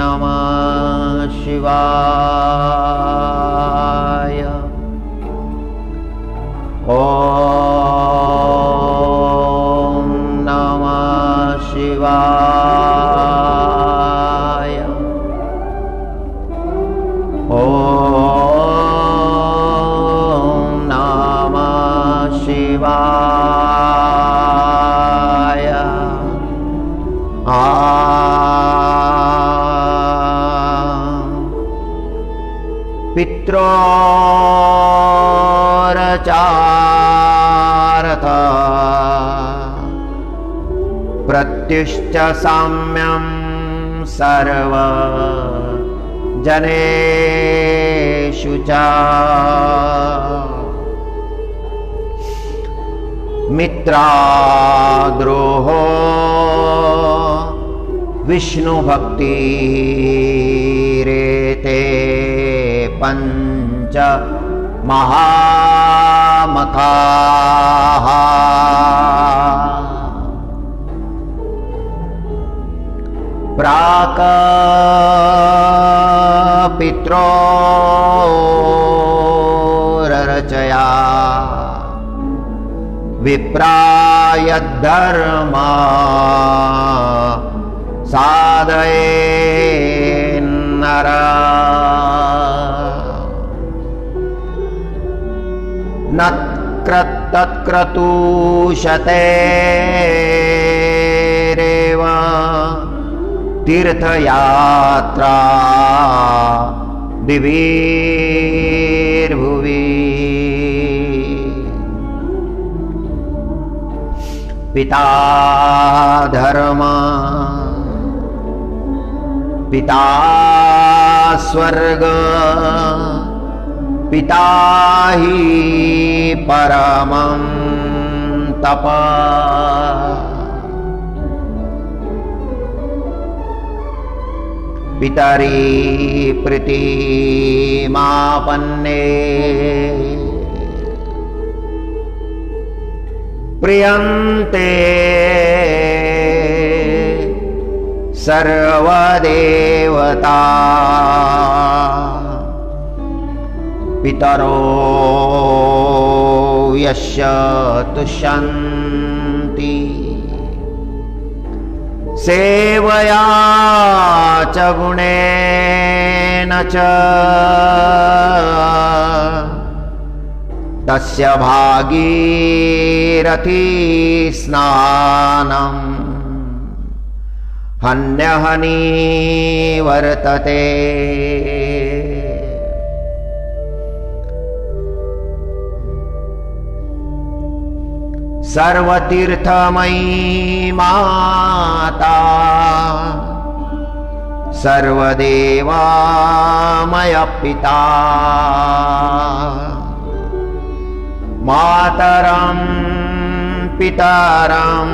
नमः शिवाय। ओम नमः शिवाय। ओम नमः शिवाय। पित्रोरचारथ प्रत्युश्च साम्यं सर्व जनेषु च मित्राद्रोहो विष्णुभक्तिरेते पंच महामखाः। प्राक पित्रोरर्चया विप्राय धर्मा साधयेन्नर। न तत्क्रतुशतेरेव तीर्थयात्रा दिवीर्भुवि। पिता धर्म पिता स्वर्ग पिता ही परमं तप। पितरी प्रीतिमापन्ने प्रियन्ते सर्वदेवता। पितरो यस्य तुष्यन्ति सेवया च गुणेन च तस्य भागीरथी स्नानम् हन्यहनी वर्तते। सर्वतीर्थमयी माता सर्वदेवामय पिता मातरं पितरं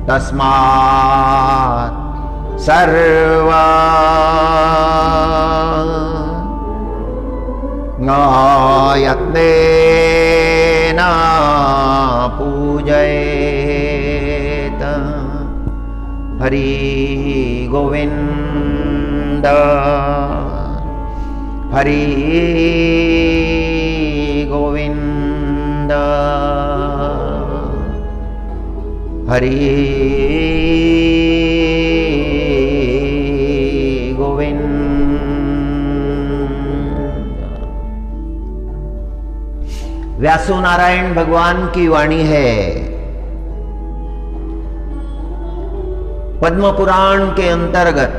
तस्मात् सर्वा यत्नेन पूजयेत। हरि गोविंद हरि गोविंद हरि गोविंद। व्यासो नारायण भगवान की वाणी है। पद्म पुराण के अंतर्गत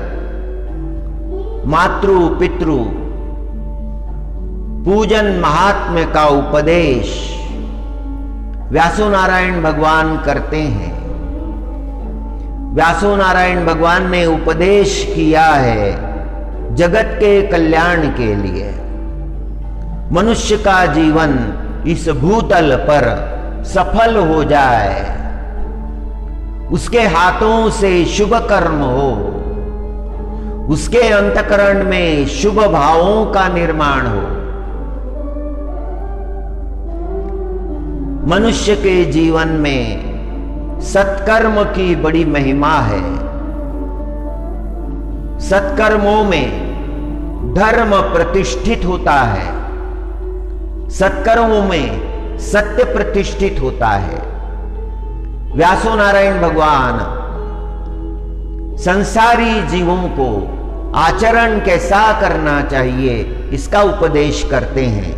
मातृ पितृ पूजन महात्म्य का उपदेश व्यासो नारायण भगवान करते हैं। व्यासो नारायण भगवान ने उपदेश किया है जगत के कल्याण के लिए। मनुष्य का जीवन इस भूतल पर सफल हो जाए, उसके हाथों से शुभ कर्म हो, उसके अंतकरण में शुभ भावों का निर्माण हो। मनुष्य के जीवन में सत्कर्म की बड़ी महिमा है। सत्कर्मों में धर्म प्रतिष्ठित होता है, सत्कर्मों में सत्य प्रतिष्ठित होता है। व्यासो नारायण भगवान संसारी जीवों को आचरण कैसा करना चाहिए इसका उपदेश करते हैं।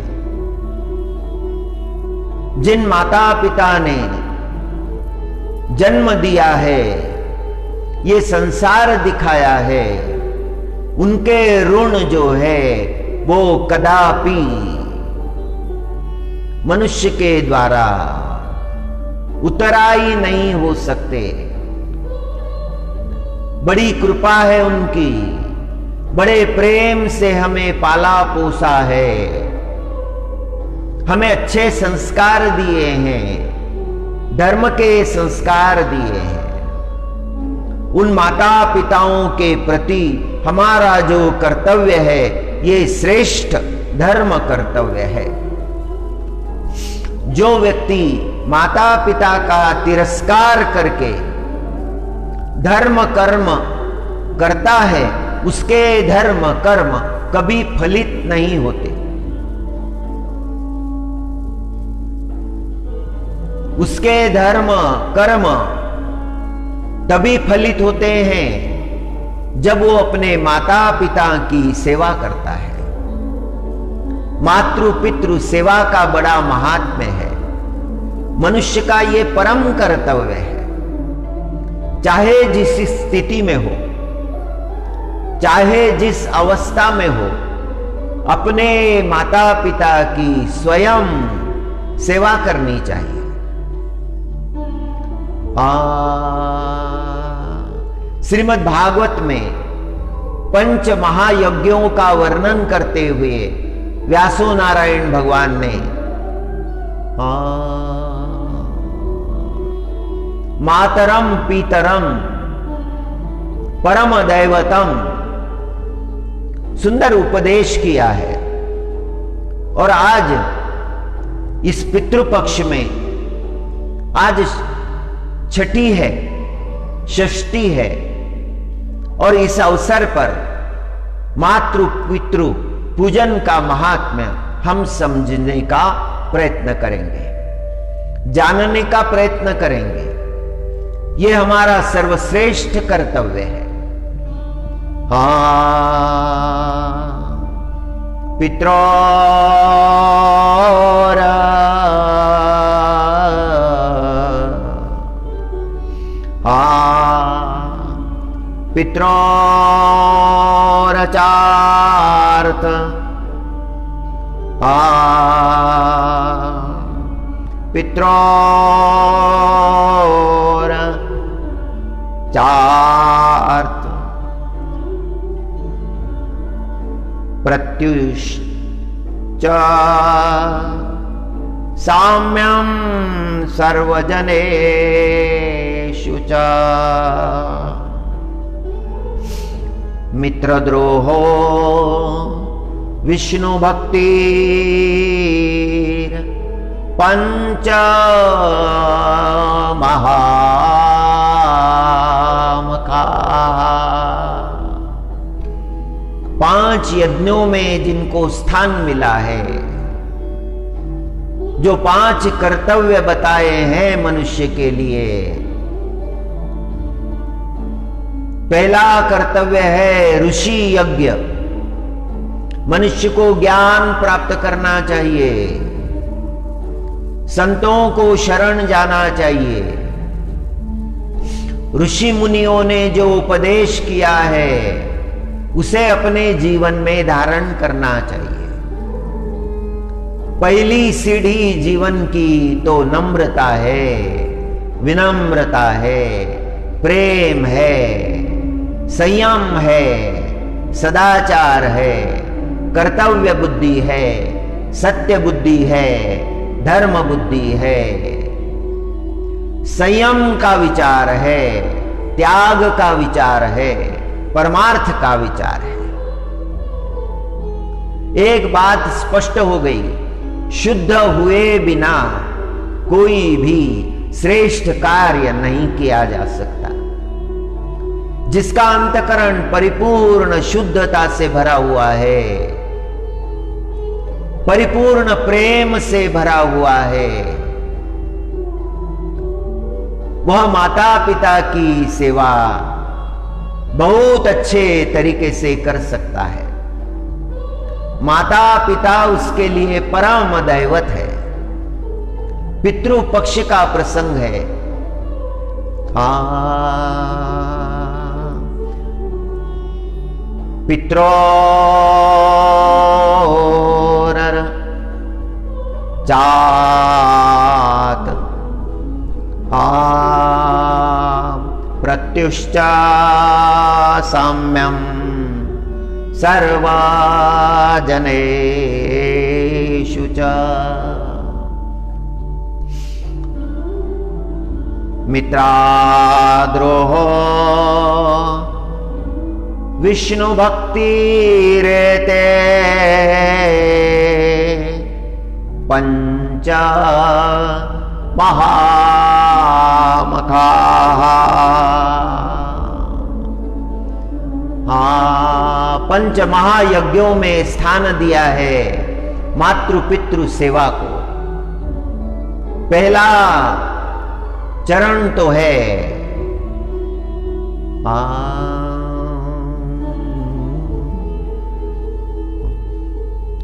जिन माता पिता ने जन्म दिया है, ये संसार दिखाया है, उनके ऋण जो है वो कदापि मनुष्य के द्वारा उतराई नहीं हो सकते। बड़ी कृपा है उनकी, बड़े प्रेम से हमें पाला पोसा है, हमें अच्छे संस्कार दिए हैं, धर्म के संस्कार दिए हैं। उन माता पिताओं के प्रति हमारा जो कर्तव्य है, ये श्रेष्ठ धर्म कर्तव्य है। जो व्यक्ति माता पिता का तिरस्कार करके धर्म कर्म करता है, उसके धर्म कर्म कभी फलित नहीं होते। उसके धर्म कर्म तभी फलित होते हैं जब वो अपने माता पिता की सेवा करता है। मातृ पितृ सेवा का बड़ा महात्म्य है। मनुष्य का ये परम कर्तव्य है। चाहे जिस स्थिति में हो, चाहे जिस अवस्था में हो, अपने माता पिता की स्वयं सेवा करनी चाहिए। श्रीमद् भागवत में पंच महायज्ञों का वर्णन करते हुए व्यासो नारायण भगवान ने मातरम पितरम परम दैवतम सुंदर उपदेश किया है। और आज इस पितृपक्ष में आज छठी है, षष्ठी है, और इस अवसर पर मातृ पितृ पूजन का महात्म्य हम समझने का प्रयत्न करेंगे, जानने का प्रयत्न करेंगे। ये हमारा सर्वश्रेष्ठ कर्तव्य है। पित्रोर पित्रोरचार्थ पित्रोर चार्थ प्रत्युश्च साम्यं सर्वजनेषु च मित्रद्रोहो विष्णु भक्ति पंच महामखा। 5 यज्ञों में जिनको स्थान मिला है, जो 5 कर्तव्य बताए हैं मनुष्य के लिए, पहला कर्तव्य है ऋषि यज्ञ। मनुष्य को ज्ञान प्राप्त करना चाहिए, संतों को शरण जाना चाहिए। ऋषि मुनियों ने जो उपदेश किया है उसे अपने जीवन में धारण करना चाहिए। पहली सीढ़ी जीवन की तो नम्रता है, विनम्रता है, प्रेम है, संयम है, सदाचार है, कर्तव्य बुद्धि है, सत्य बुद्धि है, धर्म बुद्धि है, संयम का विचार है, त्याग का विचार है, परमार्थ का विचार है। एक बात स्पष्ट हो गई, शुद्ध हुए बिना कोई भी श्रेष्ठ कार्य नहीं किया जा सकता। जिसका अंतकरण परिपूर्ण शुद्धता से भरा हुआ है, परिपूर्ण प्रेम से भरा हुआ है, वह माता पिता की सेवा बहुत अच्छे तरीके से कर सकता है। माता पिता उसके लिए परम दैवत है। पितृ पक्ष का प्रसंग है। पित्रोर जात प्रत्युष्टा साम्यम सर्वजनेषु च मित्राद्रोहो विष्णु भक्ति रेते पंच महामखा। पंच महायज्ञों में स्थान दिया है मातृ पितृ सेवा को। पहला चरण तो है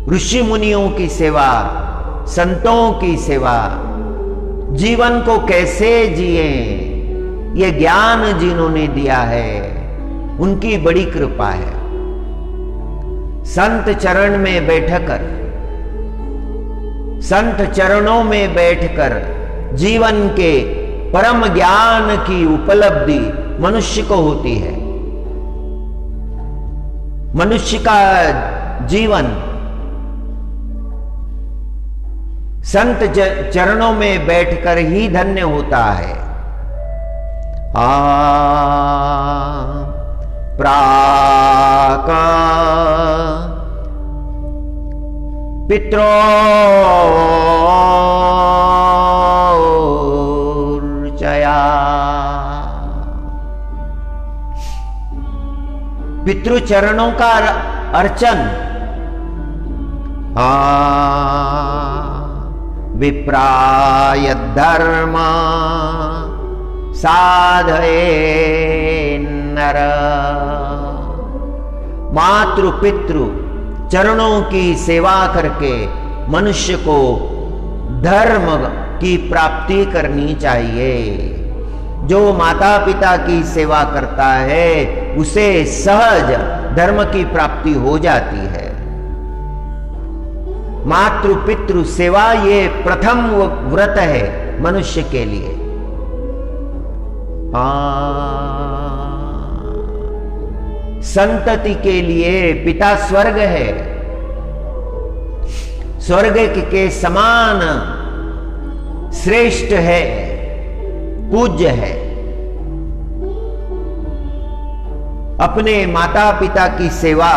ऋषि मुनियों की सेवा, संतों की सेवा। जीवन को कैसे जिए ये ज्ञान जिन्होंने दिया है उनकी बड़ी कृपा है। संत चरण में बैठकर, संत चरणों में बैठकर जीवन के परम ज्ञान की उपलब्धि मनुष्य को होती है। मनुष्य का जीवन संत चरणों में बैठकर ही धन्य होता है। प्राक पित्रोर्चया। पितृ चरणों का अर्चन विप्राय धर्म साधये नर। मातृ पितृ चरणों की सेवा करके मनुष्य को धर्म की प्राप्ति करनी चाहिए। जो माता पिता की सेवा करता है उसे सहज धर्म की प्राप्ति हो जाती है। मातृ पितृ सेवा ये प्रथम व्रत है मनुष्य के लिए। संतति के लिए पिता स्वर्ग है। स्वर्ग के समान श्रेष्ठ है, पूज्य है। अपने माता पिता की सेवा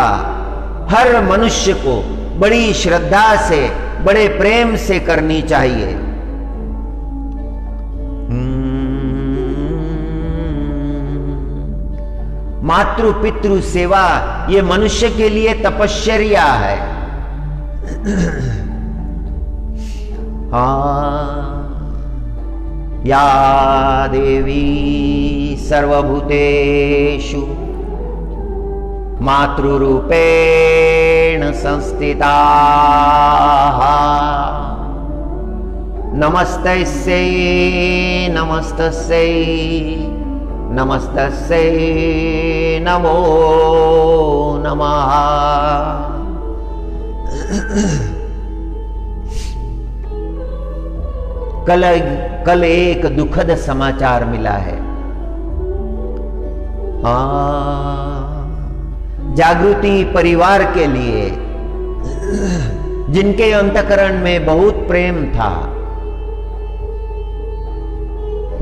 हर मनुष्य को बड़ी श्रद्धा से, बड़े प्रेम से करनी चाहिए। मातृ पितृ सेवा ये मनुष्य के लिए तपश्चर्या है। या देवी सर्वभूतेषु मातृरूपेण संस्थिता नमस्तस्यै नमस्तस्यै नमस्तस्यै नमो नमः। कल एक दुखद समाचार मिला है। जागृति परिवार के लिए, जिनके अंतकरण में बहुत प्रेम था,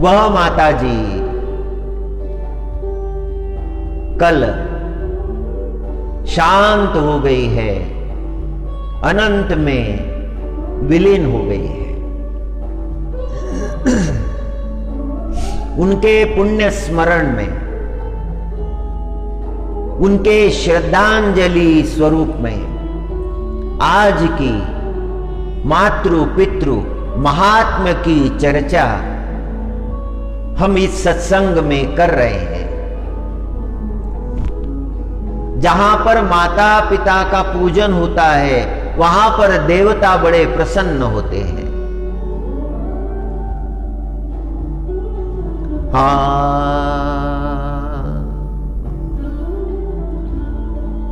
वह माता जी कल शांत हो गई है, अनंत में विलीन हो गई है। उनके पुण्य स्मरण में उनके श्रद्धांजलि स्वरूप में आज की मातृ पितृ महात्मा की चर्चा हम इस सत्संग में कर रहे हैं, जहां पर माता पिता का पूजन होता है वहां पर देवता बड़े प्रसन्न होते हैं।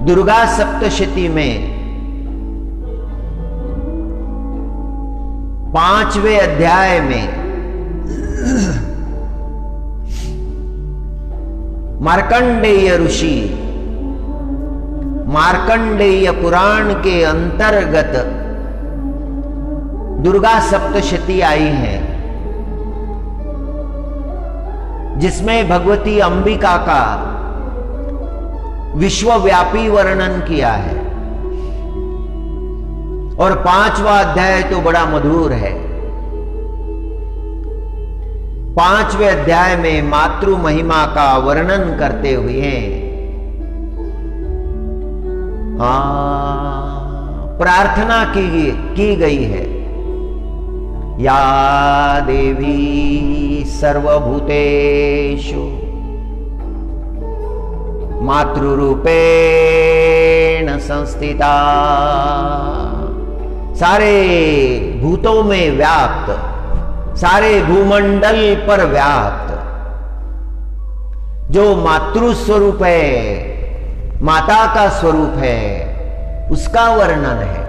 दुर्गा सप्तशती में 5वें अध्याय में मार्कंडेय ऋषि मार्कंडेय पुराण के अंतर्गत दुर्गा सप्तशती आई है, जिसमें भगवती अंबिका का विश्वव्यापी वर्णन किया है। और 5वां अध्याय तो बड़ा मधुर है। 5वें अध्याय में मातृ महिमा का वर्णन करते हुए प्रार्थना की गई है, या देवी सर्वभूतेषु मातृरूपेण संस्थिता, सारे भूतों में व्याप्त, सारे भूमंडल पर व्याप्त जो मातृ स्वरूप है, माता का स्वरूप है, उसका वर्णन है।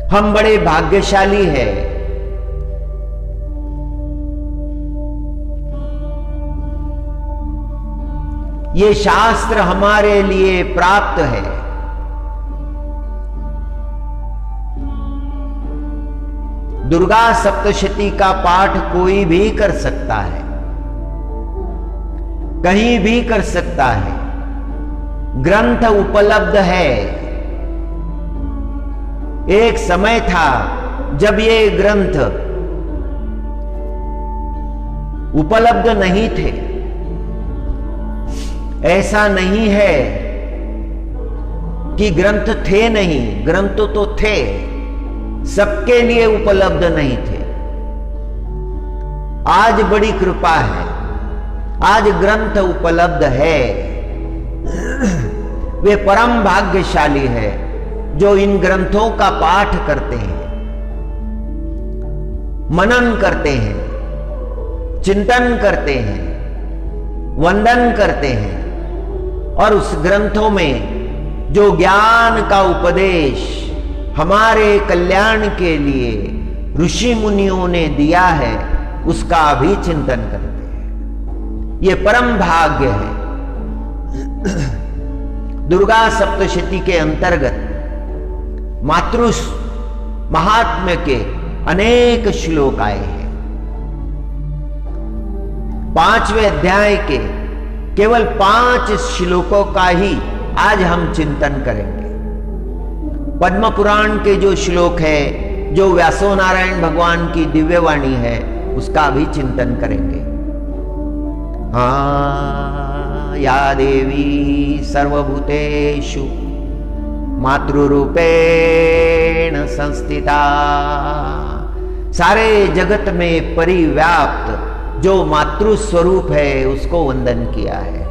हम बड़े भाग्यशाली हैं, ये शास्त्र हमारे लिए प्राप्त है। दुर्गा सप्तशती का पाठ कोई भी कर सकता है, कहीं भी कर सकता है, ग्रंथ उपलब्ध है। एक समय था जब ये ग्रंथ उपलब्ध नहीं थे। ऐसा नहीं है कि ग्रंथ थे नहीं, ग्रंथ तो थे, सबके लिए उपलब्ध नहीं थे। आज बड़ी कृपा है, आज ग्रंथ उपलब्ध है। वे परम भाग्यशाली है जो इन ग्रंथों का पाठ करते हैं, मनन करते हैं, चिंतन करते हैं, वंदन करते हैं, और उस ग्रंथों में जो ज्ञान का उपदेश हमारे कल्याण के लिए ऋषि मुनियों ने दिया है, उसका भी चिंतन करते हैं। ये परम भाग्य है। दुर्गा सप्तशती के अंतर्गत मातृ महात्म्य के अनेक श्लोक आए हैं। 5वें अध्याय के केवल 5 श्लोकों का ही आज हम चिंतन करेंगे। पद्म पुराण के जो श्लोक है, जो व्यासो नारायण भगवान की दिव्यवाणी है, उसका भी चिंतन करेंगे। या देवी सर्वभूतेषु मातृरूपेण संस्थिता, सारे जगत में परिव्याप्त जो मातृ स्वरूप है उसको वंदन किया है।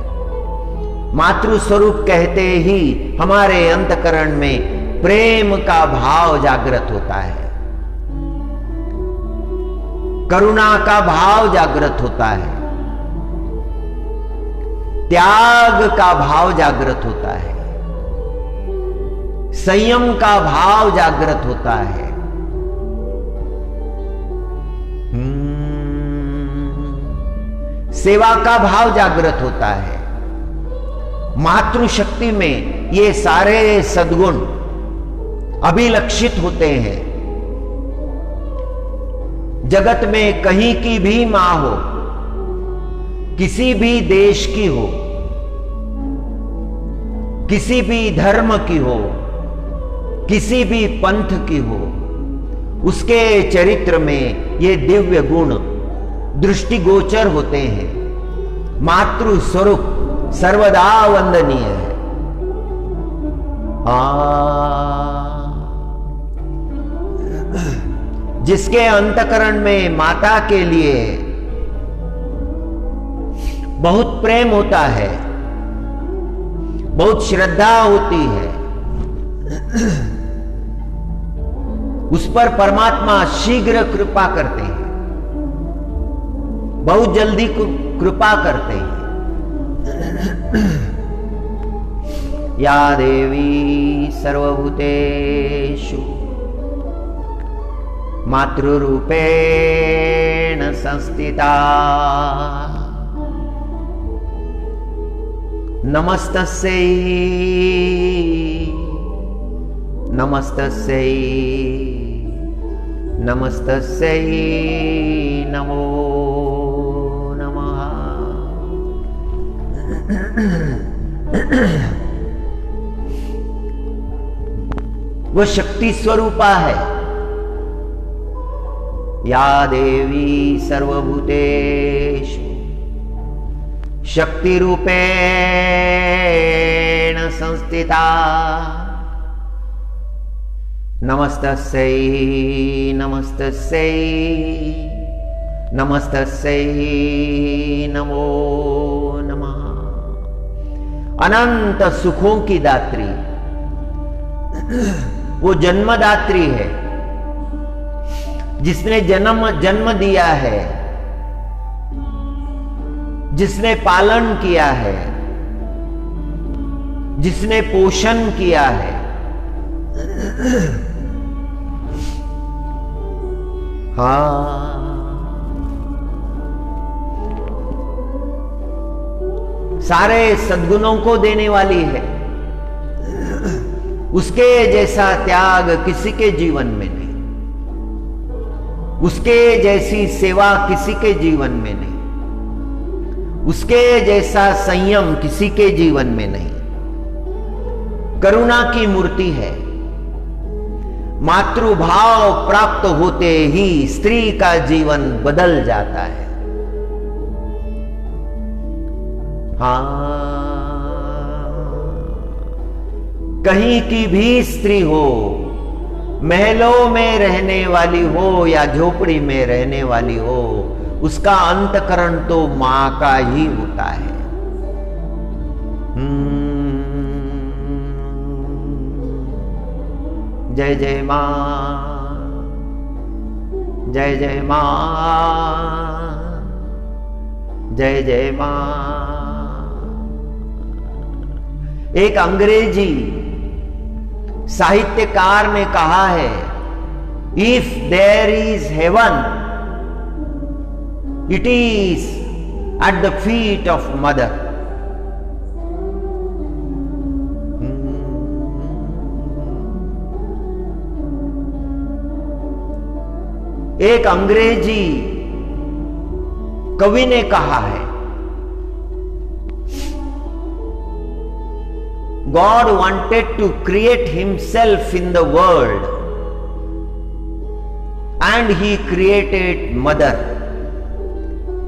मातृ स्वरूप कहते ही हमारे अंतकरण में प्रेम का भाव जागृत होता है, करुणा का भाव जागृत होता है, त्याग का भाव जागृत होता है, संयम का भाव जागृत होता है, सेवा का भाव जागृत होता है। मातृशक्ति में ये सारे सद्गुण अभिलक्षित होते हैं। जगत में कहीं की भी मां हो, किसी भी देश की हो, किसी भी धर्म की हो, किसी भी पंथ की हो, उसके चरित्र में ये दिव्य गुण दृष्टिगोचर होते हैं। मातृ स्वरूप सर्वदा वंदनीय है। जिसके अंतकरण में माता के लिए बहुत प्रेम होता है, बहुत श्रद्धा होती है, उस पर परमात्मा शीघ्र कृपा करते हैं, बहुत जल्दी कृपा करते हैं। या देवी सर्वभूतेषु मातृरूपेण संस्थिता नमस्तस्यै नमस्तस्यै नमस्तस्यै नमो नमः। वो शक्ति स्वरूपा है। या देवी सर्वभूतेषु शक्ति रूपेण संस्थिता नमस्तस्यै नमस्तस्यै नमस्तस्यै नमो नमः। अनंत सुखों की दात्री, वो जन्मदात्री है, जिसने जन्म दिया है, जिसने पालन किया है, जिसने पोषण किया है। हाँ, सारे सद्गुणों को देने वाली है। उसके जैसा त्याग किसी के जीवन में नहीं, उसके जैसी सेवा किसी के जीवन में नहीं, उसके जैसा संयम किसी के जीवन में नहीं। करुणा की मूर्ति है। मातृभाव प्राप्त होते ही स्त्री का जीवन बदल जाता है। हाँ, कहीं की भी स्त्री हो, महलों में रहने वाली हो या झोपड़ी में रहने वाली हो, उसका अंतकरण तो मां का ही होता है। जय जय मां, जय जय मां, जय जय मां। एक अंग्रेजी साहित्यकार ने कहा है, if there is heaven it is at the feet of mother. एक अंग्रेजी कवि ने कहा है, God wanted to create himself in the world and he created mother।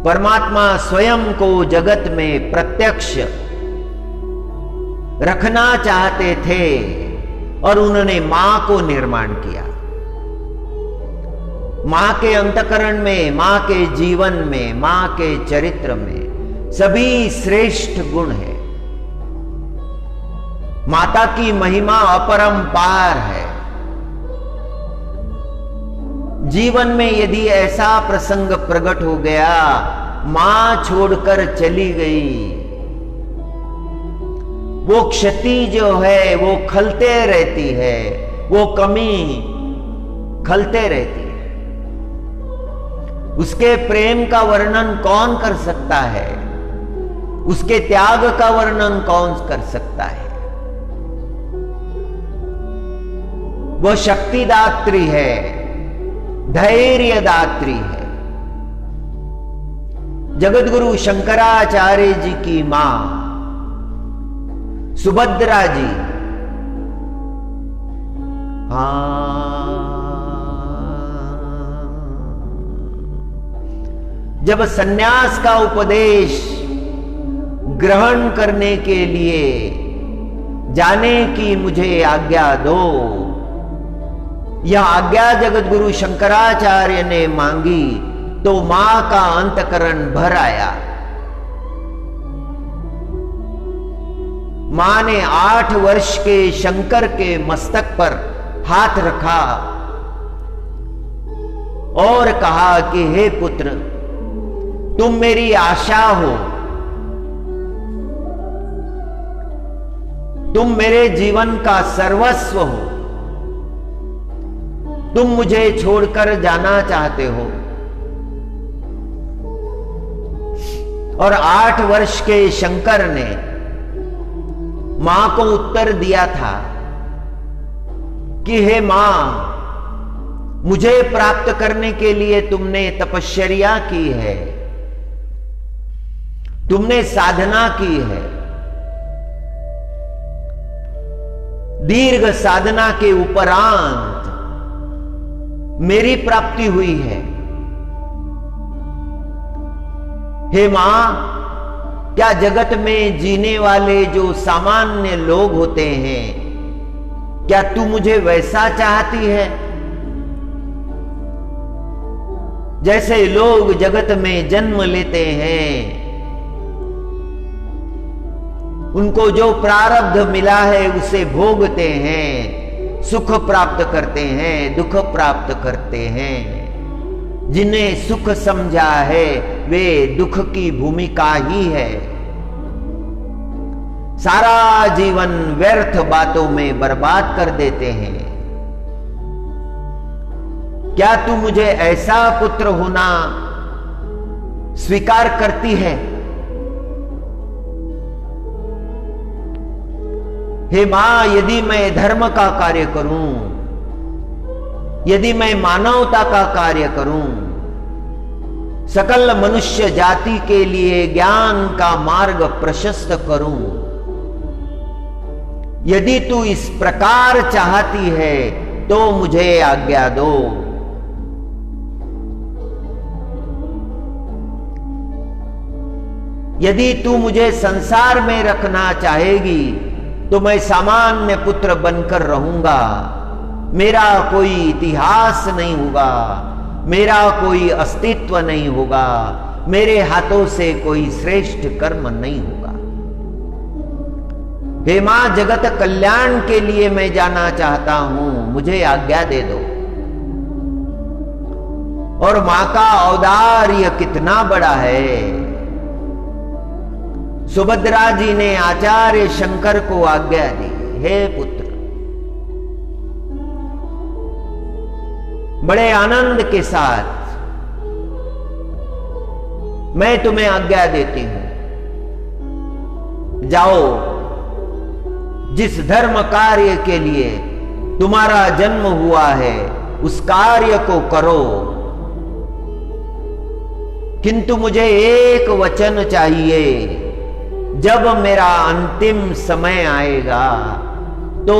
परमात्मा स्वयं को जगत में प्रत्यक्ष रखना चाहते थे और उन्होंने मां को निर्माण किया। मां के अंतकरण में, मां के जीवन में, मां के चरित्र में सभी श्रेष्ठ गुण है। माता की महिमा अपरंपार है। जीवन में यदि ऐसा प्रसंग प्रकट हो गया, मां छोड़कर चली गई, वो क्षति जो है वो खलते रहती है, वो कमी खलते रहती है। उसके प्रेम का वर्णन कौन कर सकता है? उसके त्याग का वर्णन कौन कर सकता है? वह शक्तिदात्री है, धैर्यदात्री है। जगतगुरु शंकराचार्य जी की मां सुभद्रा जी, जब सन्यास का उपदेश ग्रहण करने के लिए जाने की मुझे आज्ञा दो। यह आज्ञा जगत गुरु शंकराचार्य ने मांगी तो मां का अंतकरण भर आया। मां ने 8 वर्ष के शंकर के मस्तक पर हाथ रखा और कहा कि हे पुत्र, तुम मेरी आशा हो, तुम मेरे जीवन का सर्वस्व हो, तुम मुझे छोड़कर जाना चाहते हो। और 8 वर्ष के शंकर ने मां को उत्तर दिया था कि हे मां, मुझे प्राप्त करने के लिए तुमने तपश्चर्या की है, तुमने साधना की है, दीर्घ साधना के उपरांत मेरी प्राप्ति हुई है। हे मां, क्या जगत में जीने वाले जो सामान्य लोग होते हैं, क्या तू मुझे वैसा चाहती है जैसे लोग जगत में जन्म लेते हैं, उनको जो प्रारब्ध मिला है उसे भोगते हैं, सुख प्राप्त करते हैं, दुख प्राप्त करते हैं। जिन्हें सुख समझा है वे दुख की भूमिका ही है। सारा जीवन व्यर्थ बातों में बर्बाद कर देते हैं। क्या तू मुझे ऐसा पुत्र होना स्वीकार करती है? हे मां, यदि मैं धर्म का कार्य करूं, यदि मैं मानवता का कार्य करूं, सकल मनुष्य जाति के लिए ज्ञान का मार्ग प्रशस्त करूं, यदि तू इस प्रकार चाहती है तो मुझे आज्ञा दो। यदि तू मुझे संसार में रखना चाहेगी तो मैं सामान्य पुत्र बनकर रहूंगा। मेरा कोई इतिहास नहीं होगा, मेरा कोई अस्तित्व नहीं होगा, मेरे हाथों से कोई श्रेष्ठ कर्म नहीं होगा। हे मां, जगत कल्याण के लिए मैं जाना चाहता हूं, मुझे आज्ञा दे दो। और मां का औदार्य कितना बड़ा है। सुभद्रा जी ने आचार्य शंकर को आज्ञा दी, हे पुत्र, बड़े आनंद के साथ मैं तुम्हें आज्ञा देती हूं, जाओ, जिस धर्म कार्य के लिए तुम्हारा जन्म हुआ है उस कार्य को करो, किंतु मुझे एक वचन चाहिए। जब मेरा अंतिम समय आएगा तो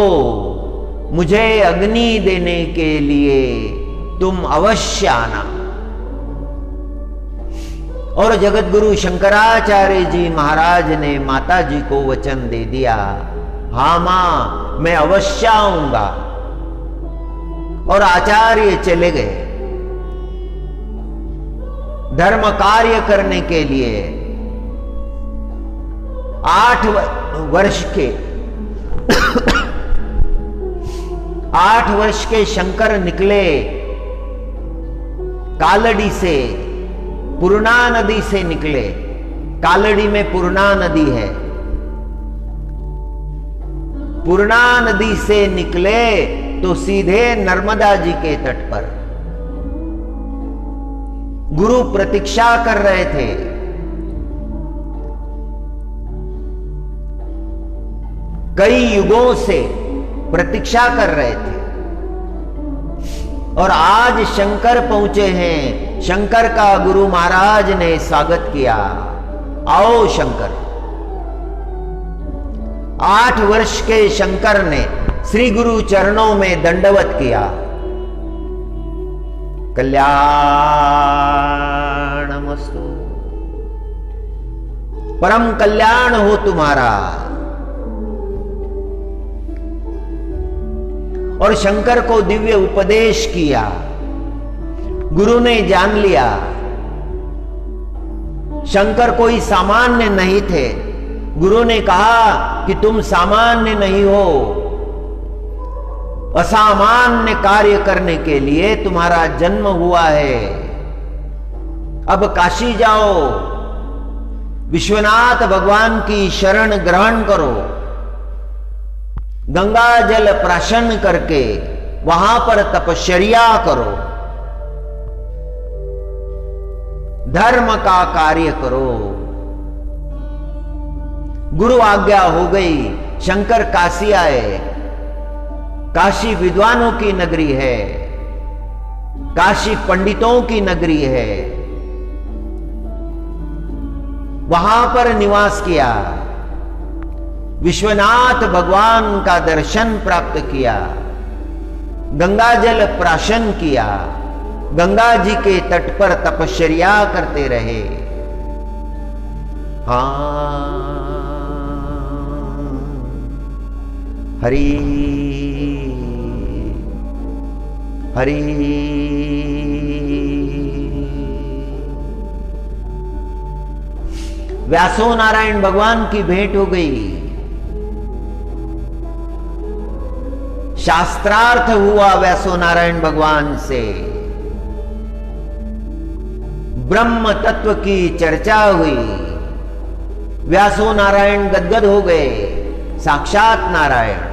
मुझे अग्नि देने के लिए तुम अवश्य आना। और जगत गुरु शंकराचार्य जी महाराज ने माता जी को वचन दे दिया, हाँ मां, मैं अवश्य आऊंगा। और आचार्य चले गए धर्म कार्य करने के लिए। 8 वर्ष के शंकर निकले कालड़ी से, पूर्णा नदी से निकले। कालड़ी में पूर्णा नदी है। पूर्णा नदी से निकले तो सीधे नर्मदा जी के तट पर गुरु प्रतीक्षा कर रहे थे। कई युगों से प्रतीक्षा कर रहे थे और आज शंकर पहुंचे हैं। शंकर का गुरु महाराज ने स्वागत किया, आओ शंकर। 8 वर्ष के शंकर ने श्री गुरु चरणों में दंडवत किया। कल्याणमस्तु, परम कल्याण हो तुम्हारा। और शंकर को दिव्य उपदेश किया। गुरु ने जान लिया शंकर कोई सामान्य नहीं थे। गुरु ने कहा कि तुम सामान्य नहीं हो, असामान्य कार्य करने के लिए तुम्हारा जन्म हुआ है। अब काशी जाओ, विश्वनाथ भगवान की शरण ग्रहण करो, गंगा जल प्राशन करके वहां पर तपश्चर्या करो, धर्म का कार्य करो। गुरु आज्ञा हो गई। शंकर काशी आए। काशी विद्वानों की नगरी है, काशी पंडितों की नगरी है। वहां पर निवास किया, विश्वनाथ भगवान का दर्शन प्राप्त किया, गंगा जल प्राशन किया, गंगा जी के तट पर तपश्चर्या करते रहे। हरि हरि। व्यासो नारायण भगवान की भेंट हो गई, शास्त्रार्थ हुआ व्यासो नारायण भगवान से, ब्रह्म तत्व की चर्चा हुई। व्यासो नारायण गदगद हो गए, साक्षात नारायण।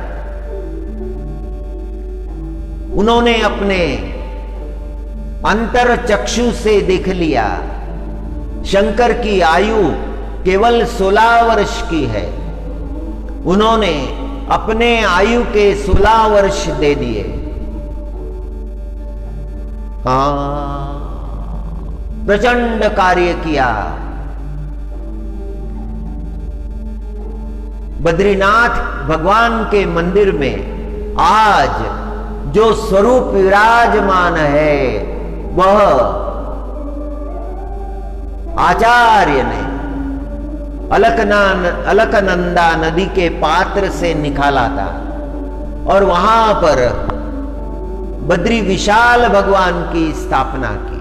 उन्होंने अपने अंतर चक्षु से देख लिया शंकर की आयु केवल 16 वर्ष की है। उन्होंने अपने आयु के 16 वर्ष दे दिए। प्रचंड कार्य किया। बद्रीनाथ भगवान के मंदिर में आज जो स्वरूप विराजमान है वह आचार्य ने अलकनंदा नदी के पात्र से निकाला था और वहां पर बद्री विशाल भगवान की स्थापना की।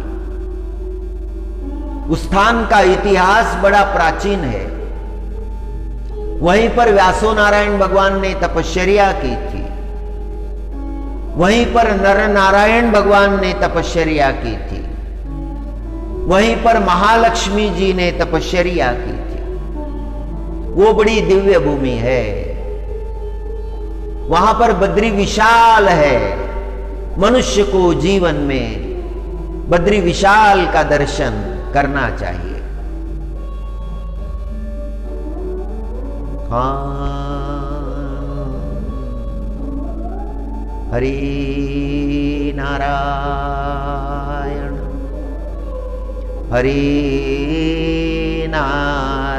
उस स्थान का इतिहास बड़ा प्राचीन है। वहीं पर व्यासो नारायण भगवान ने तपश्चर्या की थी, वहीं पर नर नारायण भगवान ने तपश्चर्या की थी, वहीं पर महालक्ष्मी जी ने तपश्चर्या की थी। वो बड़ी दिव्य भूमि है। वहां पर बद्री विशाल है। मनुष्य को जीवन में बद्री विशाल का दर्शन करना चाहिए। हरि नारायण हरि नारायण।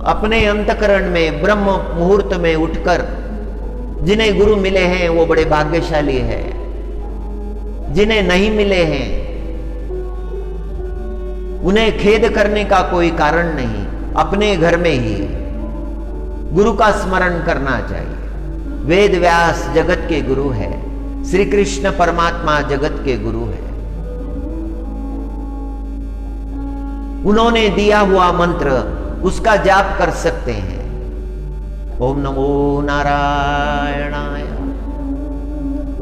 अपने अंतकरण में ब्रह्म मुहूर्त में उठकर जिन्हें गुरु मिले हैं वो बड़े भाग्यशाली हैं। जिन्हें नहीं मिले हैं उन्हें खेद करने का कोई कारण नहीं। अपने घर में ही गुरु का स्मरण करना चाहिए। वेद व्यास जगत के गुरु है, श्री कृष्ण परमात्मा जगत के गुरु है। उन्होंने दिया हुआ मंत्र उसका जाप कर सकते हैं। ओम नमो नारायणाय,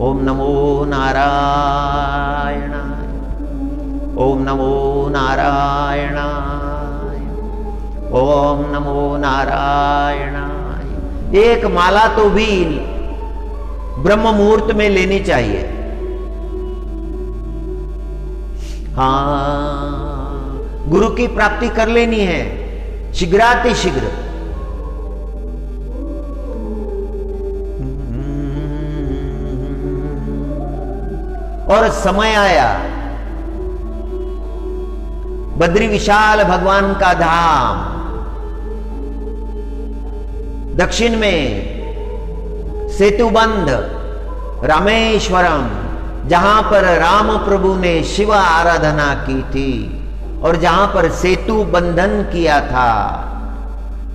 ओम नमो नारायणाय, ओम नमो नारायणाय, ओम नमो नारायणाय। एक माला तो भी ब्रह्म मुहूर्त में लेनी चाहिए। गुरु की प्राप्ति कर लेनी है शीघ्रातिशीघ्र। और समय आया, बद्री विशाल भगवान का धाम, दक्षिण में सेतुबंध रामेश्वरम, जहां पर राम प्रभु ने शिव आराधना की थी और जहां पर सेतु बंधन किया था,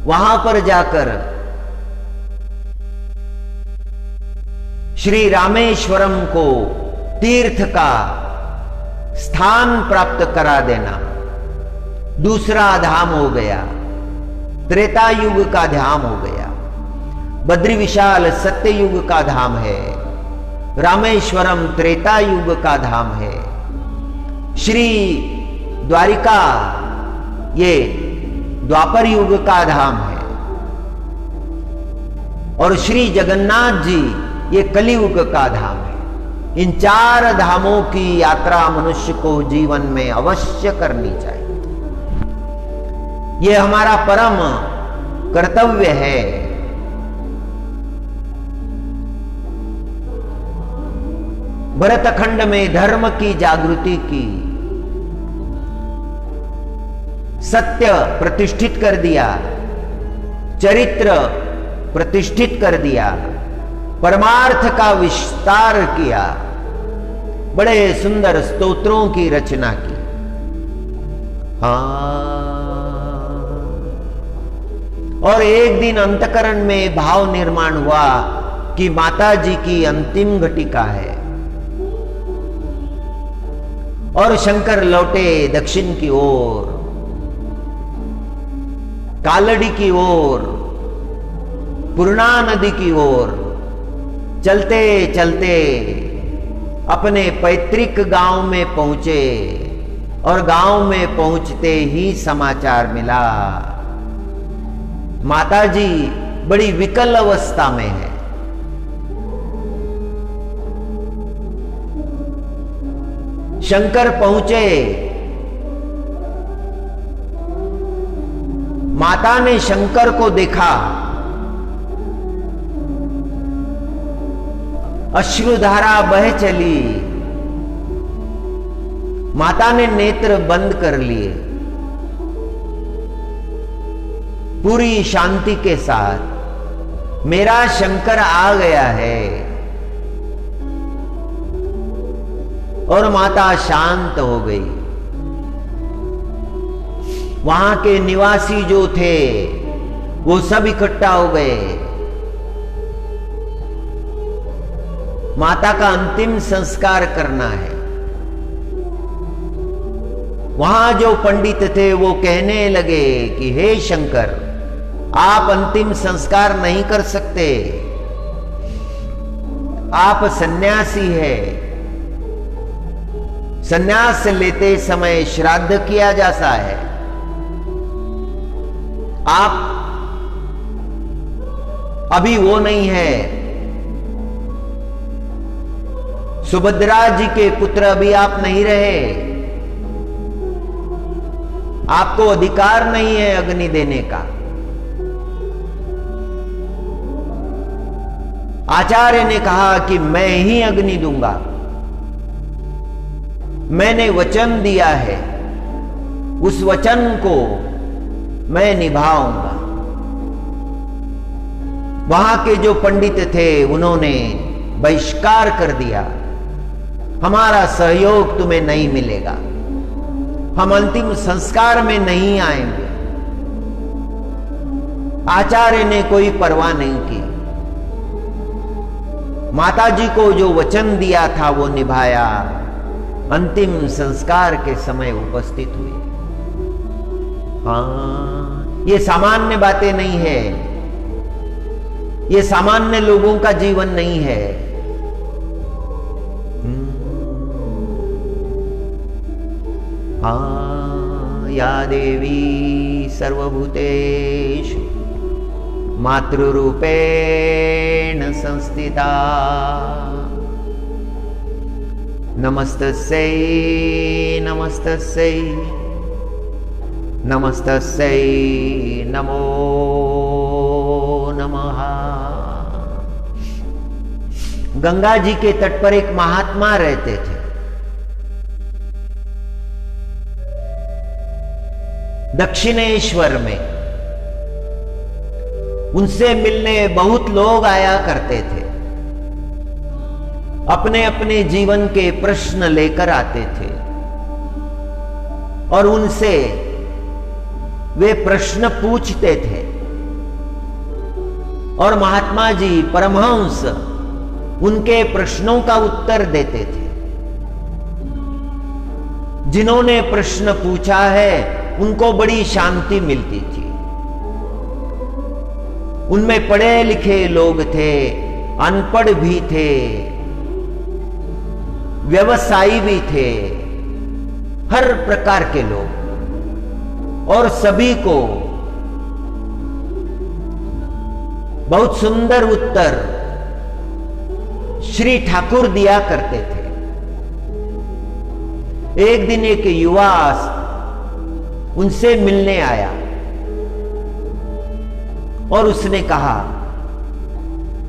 वहां पर जाकर श्री रामेश्वरम को तीर्थ का स्थान प्राप्त करा देना दूसरा धाम हो गया, त्रेता युग का धाम हो गया। बद्री विशाल सत्य युग का धाम है, रामेश्वरम त्रेता युग का धाम है, श्री द्वारिका ये द्वापर युग का धाम है, और श्री जगन्नाथ जी ये कलियुग का धाम है। इन 4 धामों की यात्रा मनुष्य को जीवन में अवश्य करनी चाहिए। ये हमारा परम कर्तव्य है। भरतखंड में धर्म की जागृति की, सत्य प्रतिष्ठित कर दिया, चरित्र प्रतिष्ठित कर दिया, परमार्थ का विस्तार किया, बड़े सुंदर स्तोत्रों की रचना की। और एक दिन अंतकरण में भाव निर्माण हुआ कि माता जी की अंतिम घटिका है, और शंकर लौटे दक्षिण की ओर, कालड़ी की ओर, पूर्णा नदी की ओर। चलते चलते अपने पैतृक गांव में पहुंचे, और गांव में पहुंचते ही समाचार मिला माता जी बड़ी विकल अवस्था में है। शंकर पहुंचे, माता ने शंकर को देखा, अश्रुधारा बह चली, माता ने नेत्र बंद कर लिए। पूरी शांति के साथ मेरा शंकर आ गया है, और माता शांत हो गई। वहां के निवासी जो थे वो सब इकट्ठा हो गए। माता का अंतिम संस्कार करना है। वहां जो पंडित थे वो कहने लगे कि हे शंकर, आप अंतिम संस्कार नहीं कर सकते, आप सन्यासी है, सन्यास लेते समय श्राद्ध किया जाता है, आप अभी वो नहीं है। सुभद्रा जी के पुत्र अभी आप नहीं रहे, आपको अधिकार नहीं है अग्नि देने का। आचार्य ने कहा कि मैं ही अग्नि दूंगा, मैंने वचन दिया है, उस वचन को मैं निभाऊंगा। वहां के जो पंडित थे उन्होंने बहिष्कार कर दिया, हमारा सहयोग तुम्हें नहीं मिलेगा, हम अंतिम संस्कार में नहीं आएंगे। आचार्य ने कोई परवाह नहीं की, माता जी को जो वचन दिया था वो निभाया, अंतिम संस्कार के समय उपस्थित हुए। हाँ, ये सामान्य बातें नहीं है, ये सामान्य लोगों का जीवन नहीं है। हाँ, या देवी सर्वभूतेषु मातृरूपेण संस्थिता, नमस्तस्यै नमस्तस्यै नमस्तस्यै नमो नमः। गंगा जी के तट पर एक महात्मा रहते थे। दक्षिणेश्वर में उनसे मिलने बहुत लोग आया करते थे, अपने अपने जीवन के प्रश्न लेकर आते थे और उनसे वे प्रश्न पूछते थे। और महात्मा जी परमहंस उनके प्रश्नों का उत्तर देते थे। जिन्होंने प्रश्न पूछा है उनको बड़ी शांति मिलती थी। उनमें पढ़े लिखे लोग थे, अनपढ़ भी थे, व्यवसायी भी थे, हर प्रकार के लोग, और सभी को बहुत सुंदर उत्तर श्री ठाकुर दिया करते थे। एक दिन एक युवा उनसे मिलने आया और उसने कहा,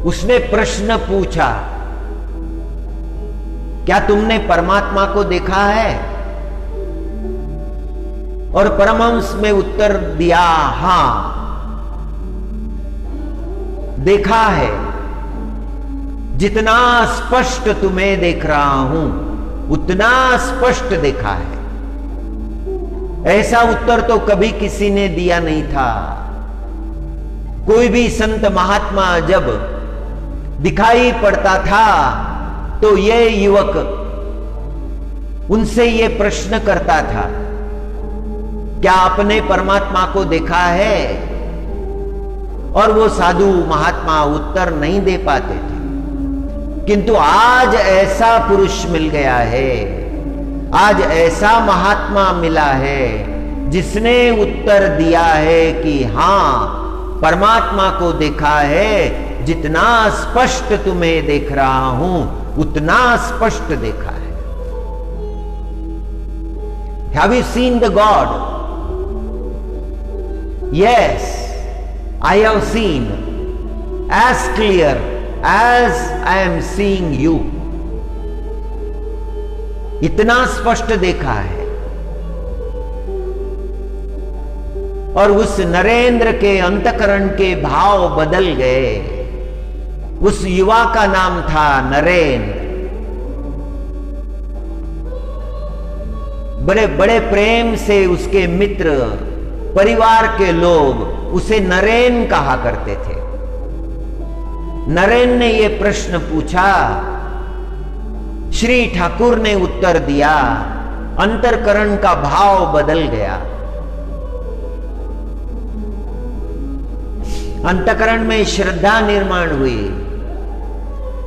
उसने प्रश्न पूछा, क्या तुमने परमात्मा को देखा है? और परमहंस में उत्तर दिया, हां देखा है, जितना स्पष्ट तुम्हें देख रहा हूं उतना स्पष्ट देखा है। ऐसा उत्तर तो कभी किसी ने दिया नहीं था। कोई भी संत महात्मा जब दिखाई पड़ता था तो ये युवक उनसे ये प्रश्न करता था, क्या आपने परमात्मा को देखा है? और वो साधु महात्मा उत्तर नहीं दे पाते थे। किंतु आज ऐसा पुरुष मिल गया है, आज ऐसा महात्मा मिला है जिसने उत्तर दिया है कि हां परमात्मा को देखा है, जितना स्पष्ट तुम्हें देख रहा हूं उतना स्पष्ट देखा है। Have you seen the God? Yes, I have seen as clear as I am seeing you. इतना स्पष्ट देखा है। और उस नरेंद्र के अंतकरण के भाव बदल गए। उस युवा का नाम था नरेंद्र। बड़े बड़े प्रेम से उसके मित्र, परिवार के लोग उसे नरेन कहा करते थे। नरेन ने यह प्रश्न पूछा, श्री ठाकुर ने उत्तर दिया, अंतरकरण का भाव बदल गया। अंतकरण में श्रद्धा निर्माण हुई।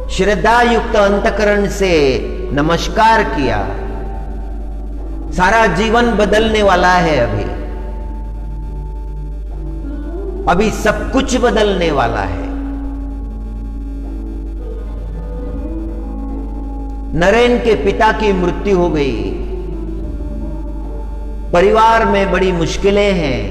श्रद्धा युक्त अंतकरण से नमस्कार किया। सारा जीवन बदलने वाला है। अभी सब कुछ बदलने वाला है। नरेन के पिता की मृत्यु हो गई। परिवार में बड़ी मुश्किलें हैं।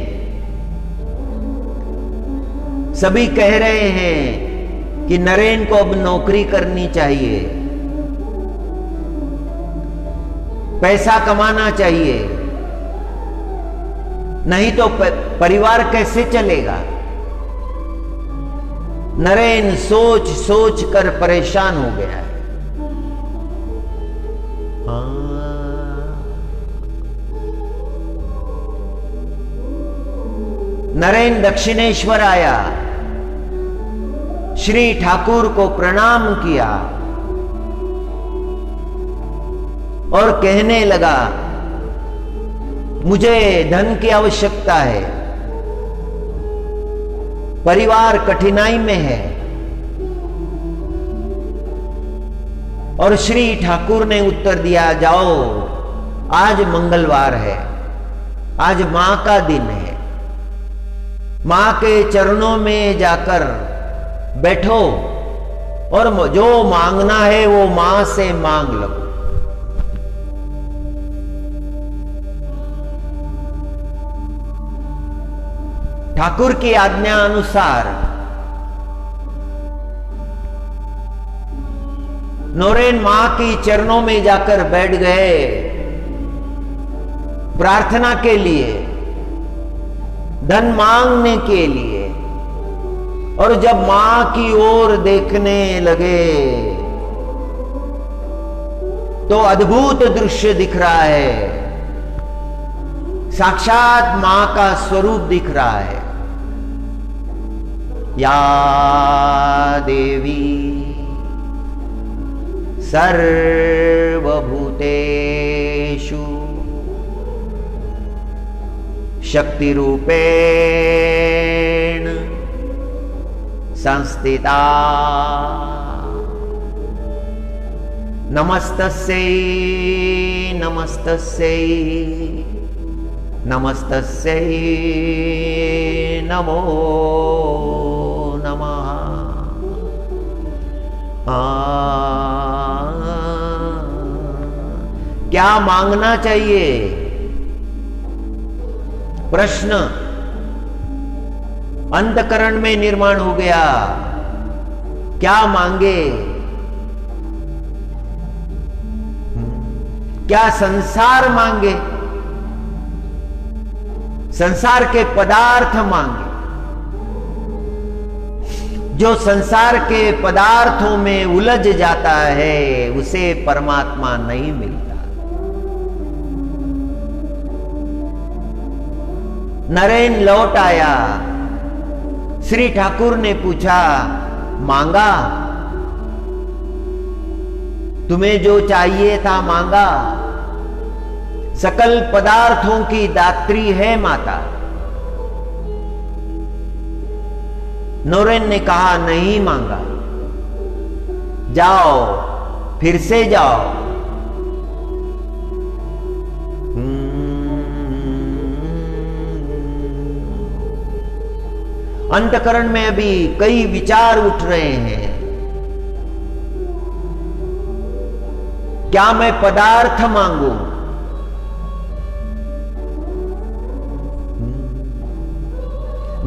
सभी कह रहे हैं कि नरेन को अब नौकरी करनी चाहिए, पैसा कमाना चाहिए, नहीं तो परिवार कैसे चलेगा। नरेन सोच सोच कर परेशान हो गया है। नरेन दक्षिणेश्वर आया, श्री ठाकुर को प्रणाम किया और कहने लगा, मुझे धन की आवश्यकता है, परिवार कठिनाई में है। और श्री ठाकुर ने उत्तर दिया, जाओ आज मंगलवार है, आज मां का दिन है, मां के चरणों में जाकर बैठो और जो मांगना है वो मां से मांग लो। ठाकुर की आज्ञा अनुसार नरेन मां की चरणों में जाकर बैठ गए प्रार्थना के लिए, धन मांगने के लिए। और जब मां की ओर देखने लगे तो अद्भुत दृश्य दिख रहा है। साक्षात मां का स्वरूप दिख रहा है। या देवी सर्वभूतेषु शक्तिरूपेण संस्थिता नमस्तस्यै नमस्तस्यै नमस्तस्यै नमो नमः। क्या मांगना चाहिए? प्रश्न अंतकरण में निर्माण हो गया। क्या मांगे? क्या संसार मांगे? संसार के पदार्थ मांगे। जो संसार के पदार्थों में उलझ जाता है उसे परमात्मा नहीं मिलता। नरेन लौट आया। श्री ठाकुर ने पूछा, मांगा? तुम्हें जो चाहिए था मांगा? सकल पदार्थों की दात्री है माता। नरेन ने कहा, नहीं मांगा। जाओ, फिर से जाओ। अंतकरण में अभी कई विचार उठ रहे हैं। क्या मैं पदार्थ मांगू?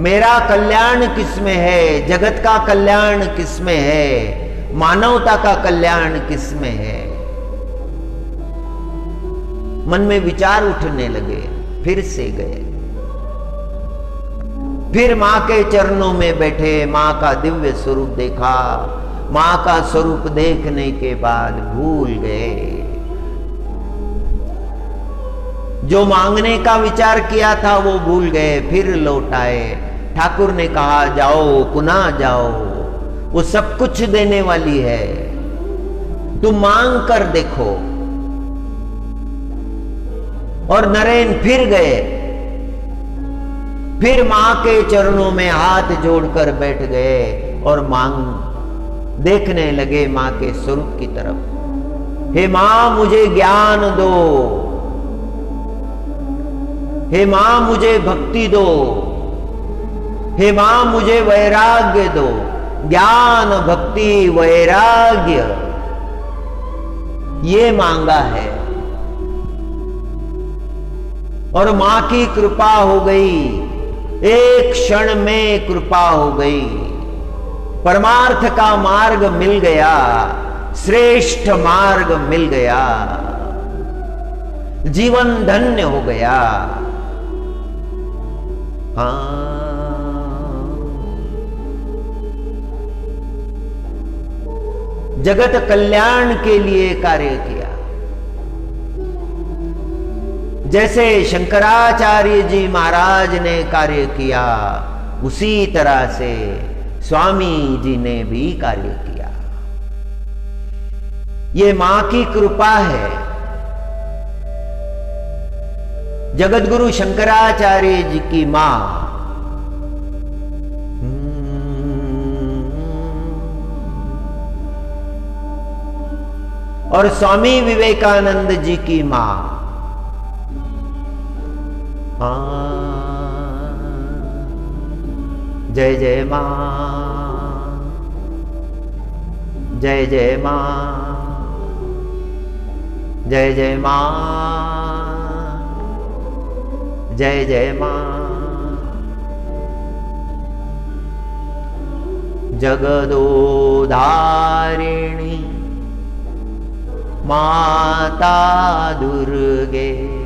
मेरा कल्याण किसमें है? जगत का कल्याण किसमें है? मानवता का कल्याण किसमें है? मन में विचार उठने लगे। फिर से गए। फिर मां के चरणों में बैठे, मां का दिव्य स्वरूप देखा। मां का स्वरूप देखने के बाद भूल गए। जो मांगने का विचार किया था वो भूल गए। फिर लौट आए। ठाकुर ने कहा, जाओ, पुनः जाओ, वो सब कुछ देने वाली है। तुम मांग कर देखो। और नरेन फिर गए। फिर मां के चरणों में हाथ जोड़कर बैठ गए और मांग देखने लगे मां के स्वरूप की तरफ। हे मां, मुझे ज्ञान दो। हे मां, मुझे भक्ति दो। हे मां, मुझे वैराग्य दो। ज्ञान, भक्ति, वैराग्य, ये मांगा है। और मां की कृपा हो गई। एक क्षण में कृपा हो गई। परमार्थ का मार्ग मिल गया। श्रेष्ठ मार्ग मिल गया। जीवन धन्य हो गया। जगत कल्याण के लिए कार्य किया। जैसे शंकराचार्य जी महाराज ने कार्य किया, उसी तरह से स्वामी जी ने भी कार्य किया। ये मां की कृपा है। जगतगुरु शंकराचार्य जी की मां और स्वामी विवेकानंद जी की मां। जय जय मां, जय जय मां, जय जय मां, जय जय मां। जगदोधारिणी माता दुर्गे,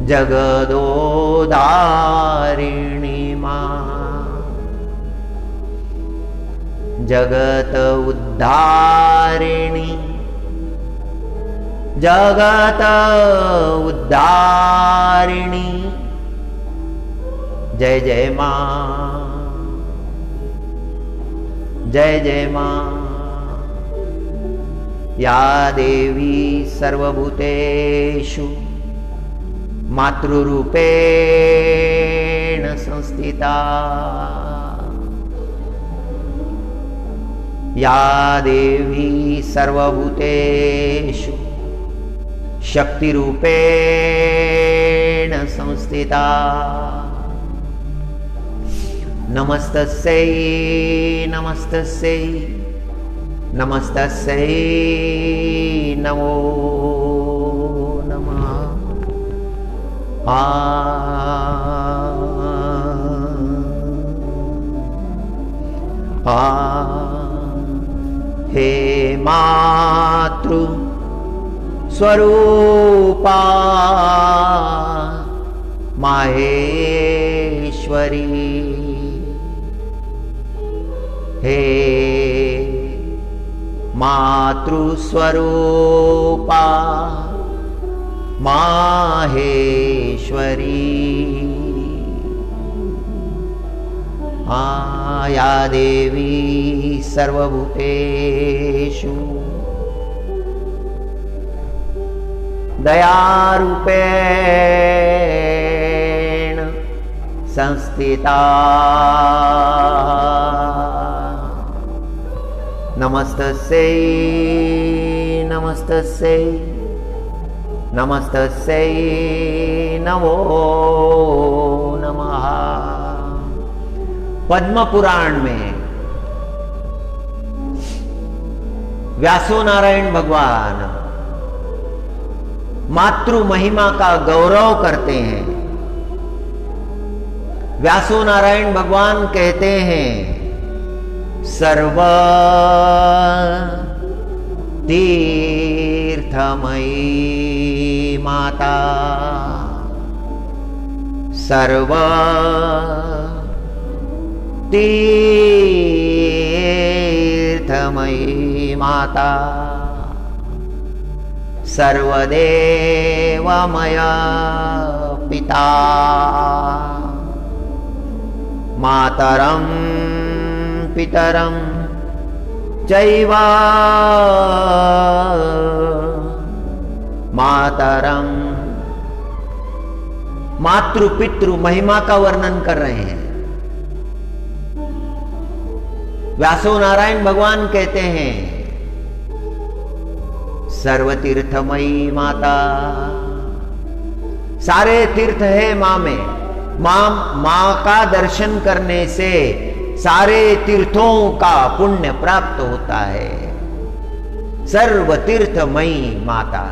जगदोधारिणी मां। जगत उद्धारिणी, जगत उद्धारिणी, जय जय मां, जय जय मां। या देवी सर्वभूतेषु मातृरूपेण संस्थिता, या देवी सर्वभूतेषु शक्तिरूपेण संस्थिता, नमस्तस्यै नमस्तस्यै नमस्तस्यै नमो नमः। हे मातृ स्वरूपा माहेश्वरी, हे मातृस्वरूपा माहेश्वरी, या देवी सर्वभूतेषु दयारूपेण संस्थिता, नमस्तस्यै नमस्तस्यै नमस्तस्यै नमो नमः। पद्म पुराण में व्यासो नारायण भगवान मातृ महिमा का गौरव करते हैं। व्यासो नारायण भगवान कहते हैं, सर्व तीर्थमयी माता, सर्व तीर्थमयी माता, सर्वदेवमय पिता, मातरं पितरं चैव मातरं। मातृ पितृ महिमा का वर्णन कर रहे हैं। व्यासो नारायण भगवान कहते हैं, सर्वतीर्थमयी माता, सारे तीर्थ है मां में। मां का दर्शन करने से सारे तीर्थों का पुण्य प्राप्त होता है। सर्वतीर्थमयी माता,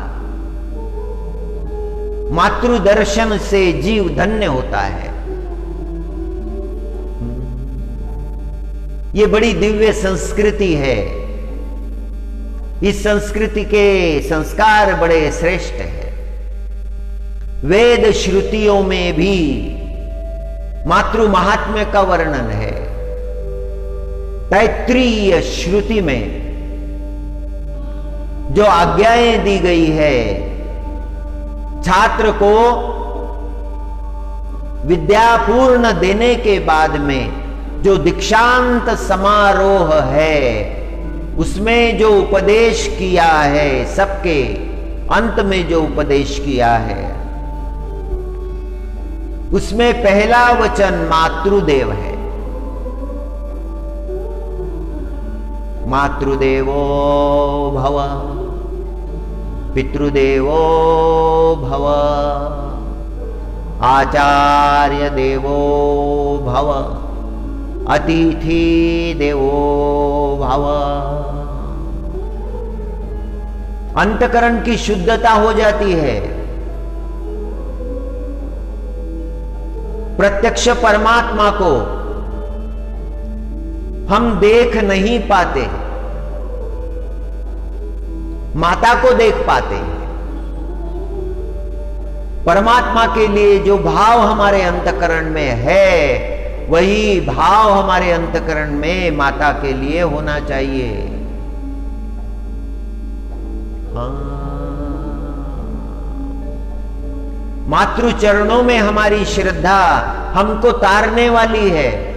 मातृ दर्शन से जीव धन्य होता है। ये बड़ी दिव्य संस्कृति है। इस संस्कृति के संस्कार बड़े श्रेष्ठ हैं। वेद श्रुतियों में भी मातृ महात्म्य का वर्णन है। तैत्रीय श्रुति में जो आज्ञाएं दी गई है, छात्र को विद्यापूर्ण देने के बाद में जो दीक्षांत समारोह है, उसमें जो उपदेश किया है, सबके अंत में जो उपदेश किया है, उसमें पहला वचन मातृदेव है। मातृदेवो भव, पितृदेवो भव, आचार्य देवो भव, अतिथि देवो भव। अंतकरण की शुद्धता हो जाती है। प्रत्यक्ष परमात्मा को हम देख नहीं पाते, माता को देख पाते। परमात्मा के लिए जो भाव हमारे अंतकरण में है, वही भाव हमारे अंतकरण में माता के लिए होना चाहिए। मातृ चरणों में हमारी श्रद्धा हमको तारने वाली है।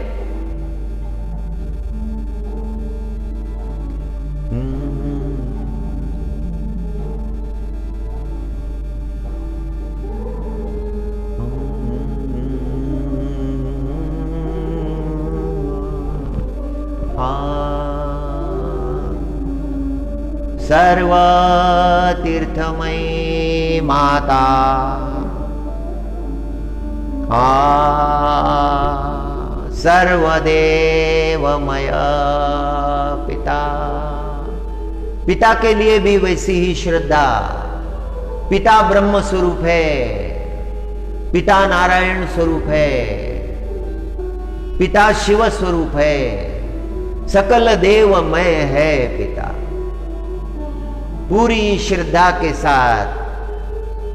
सर्व तीर्थमयी माता, सर्वदेवमय पिता। पिता के लिए भी वैसी ही श्रद्धा। पिता ब्रह्म स्वरूप है, पिता नारायण स्वरूप है, पिता शिव स्वरूप है, सकल देवमय है पिता। पूरी श्रद्धा के साथ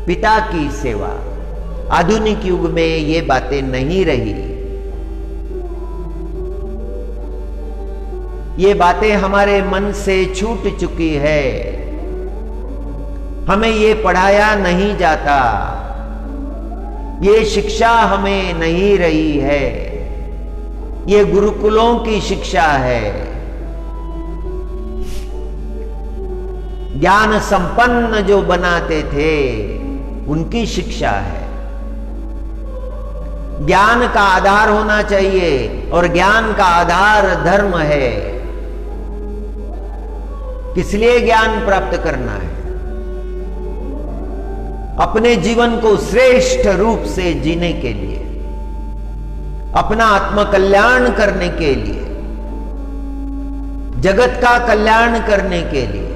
पिता की सेवा। आधुनिक युग में ये बातें नहीं रही। ये बातें हमारे मन से छूट चुकी है। हमें ये पढ़ाया नहीं जाता, ये शिक्षा हमें नहीं रही है। ये गुरुकुलों की शिक्षा है, ज्ञान संपन्न जो बनाते थे उनकी शिक्षा है। ज्ञान का आधार होना चाहिए और ज्ञान का आधार धर्म है। किस लिए ज्ञान प्राप्त करना है? अपने जीवन को श्रेष्ठ रूप से जीने के लिए, अपना आत्म कल्याण करने के लिए, जगत का कल्याण करने के लिए।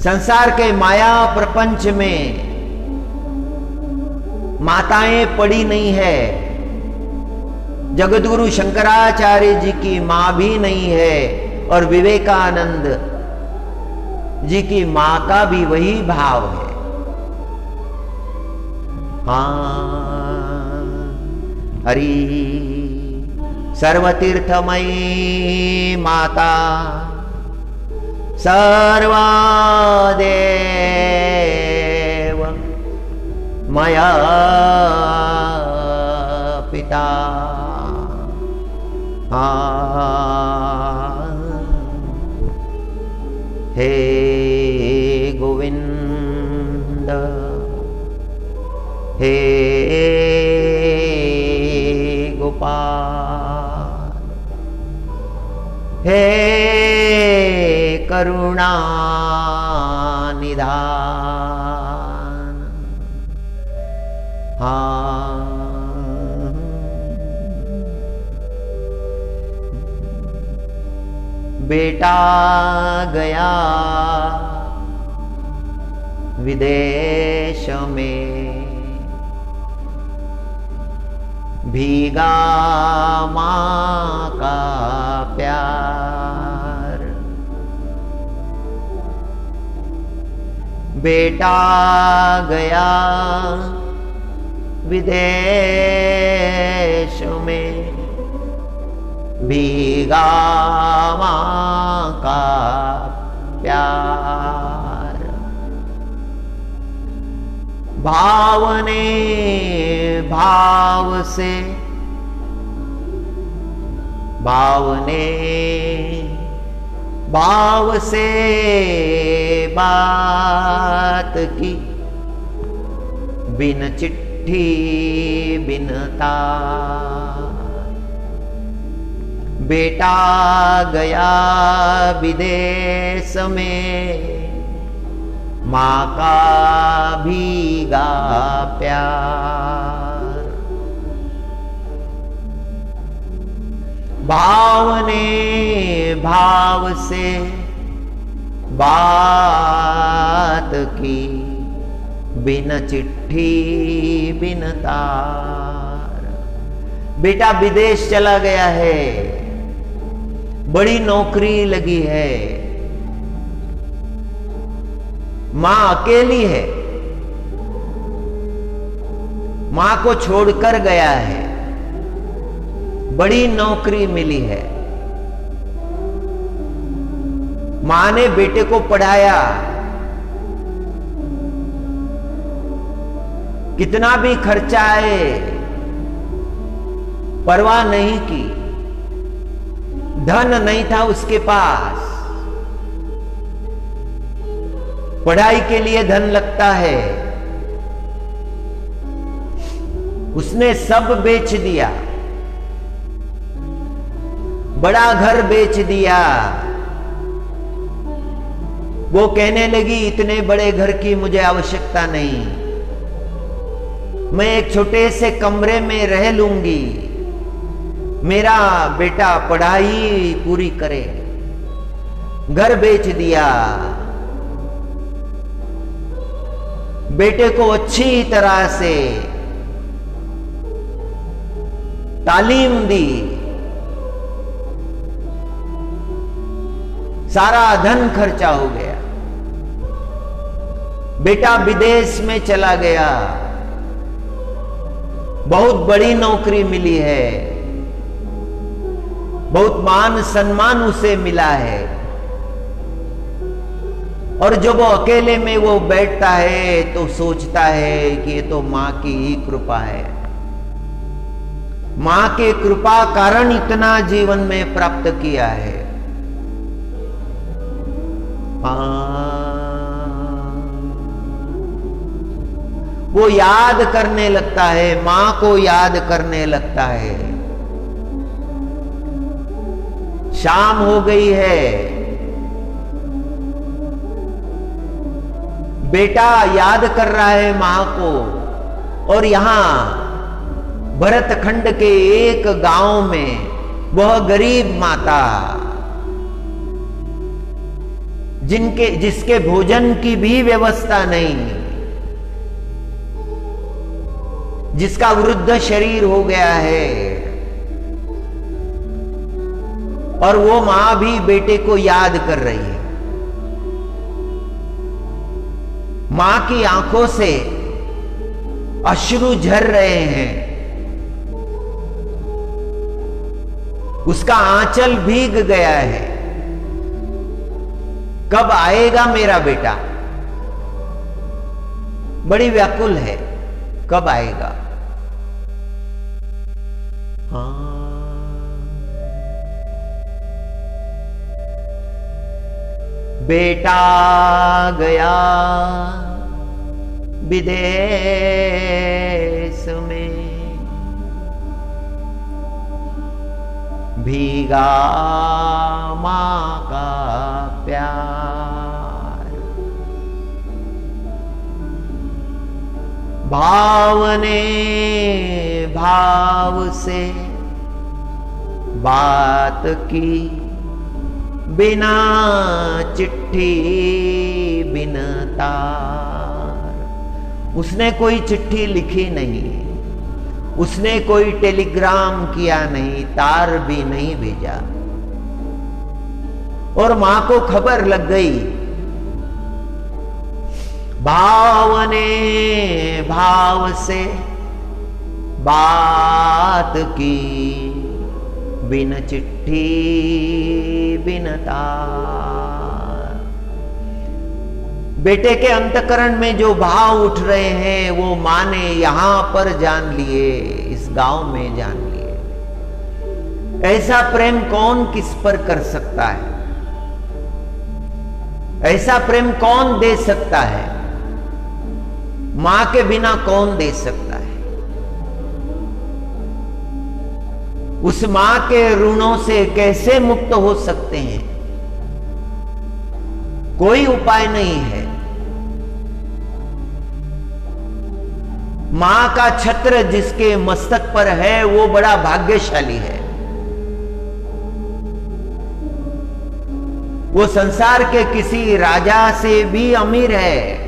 संसार के माया प्रपंच में माताएं पड़ी नहीं है। जगतगुरु शंकराचार्य जी की मां भी नहीं है और विवेकानंद जी की मां का भी वही भाव है। हरि सर्वतीर्थमयी माता, सर्वदेव मया पिता। हे गोविंद, हे गोपाल, हे करुणा निधान। बेटा गया विदेश में, भीगा मां का प्यार। बेटा गया विदेश में, भीगा मां का प्यार। भाव ने भाव से, भाव ने भाव से बात की, बिन चिट्ठी बिन तार। बेटा गया विदेश में, मां का भीगा प्यार। भाव ने भाव से बात की, बिन चिट्ठी बिन तार। बेटा विदेश चला गया है, बड़ी नौकरी लगी है, मां अकेली है, मां को छोड़कर गया है, बड़ी नौकरी मिली है। मां ने बेटे को पढ़ाया, कितना भी खर्चा आए परवाह नहीं की। धन नहीं था उसके पास, पढ़ाई के लिए धन लगता है, उसने सब बेच दिया। बड़ा घर बेच दिया। वो कहने लगी इतने बड़े घर की मुझे आवश्यकता नहीं, मैं एक छोटे से कमरे में रह लूंगी, मेरा बेटा पढ़ाई पूरी करे। घर बेच दिया, बेटे को अच्छी तरह से तालीम दी, सारा धन खर्चा हो गया, बेटा विदेश में चला गया, बहुत बड़ी नौकरी मिली है, बहुत मान सम्मान उसे मिला है। और जब वो अकेले में वो बैठता है तो सोचता है कि ये तो मां की ही कृपा है, मां के कृपा कारण इतना जीवन में प्राप्त किया है। वो याद करने लगता है, मां को याद करने लगता है। शाम हो गई है, बेटा याद कर रहा है मां को। और यहां भरतखंड के एक गांव में वह गरीब माता जिसके भोजन की भी व्यवस्था नहीं, जिसका वृद्ध शरीर हो गया है, और वो मां भी बेटे को याद कर रही है। मां की आंखों से अश्रु झर रहे हैं, उसका आंचल भीग गया है। कब आएगा मेरा बेटा? बड़ी व्याकुल है, कब आएगा? बेटा गया विदेश में, भीगा मां का प्यार, भाव ने भाव से बात की, बिना चिट्ठी बिना तार। उसने कोई चिट्ठी लिखी नहीं, उसने कोई टेलीग्राम किया नहीं, तार भी नहीं भेजा। और मां को खबर लग गई। भाव ने भाव से बात की, बिन चिट्ठी बिन तार। बेटे के अंतकरण में जो भाव उठ रहे हैं वो मां ने यहां पर जान लिए, इस गांव में जान लिए। ऐसा प्रेम कौन किस पर कर सकता है? ऐसा प्रेम कौन दे सकता है? मां के बिना कौन दे सकता है? उस मां के ऋणों से कैसे मुक्त हो सकते हैं? कोई उपाय नहीं है। मां का छत्र जिसके मस्तक पर है वो बड़ा भाग्यशाली है। वो संसार के किसी राजा से भी अमीर है,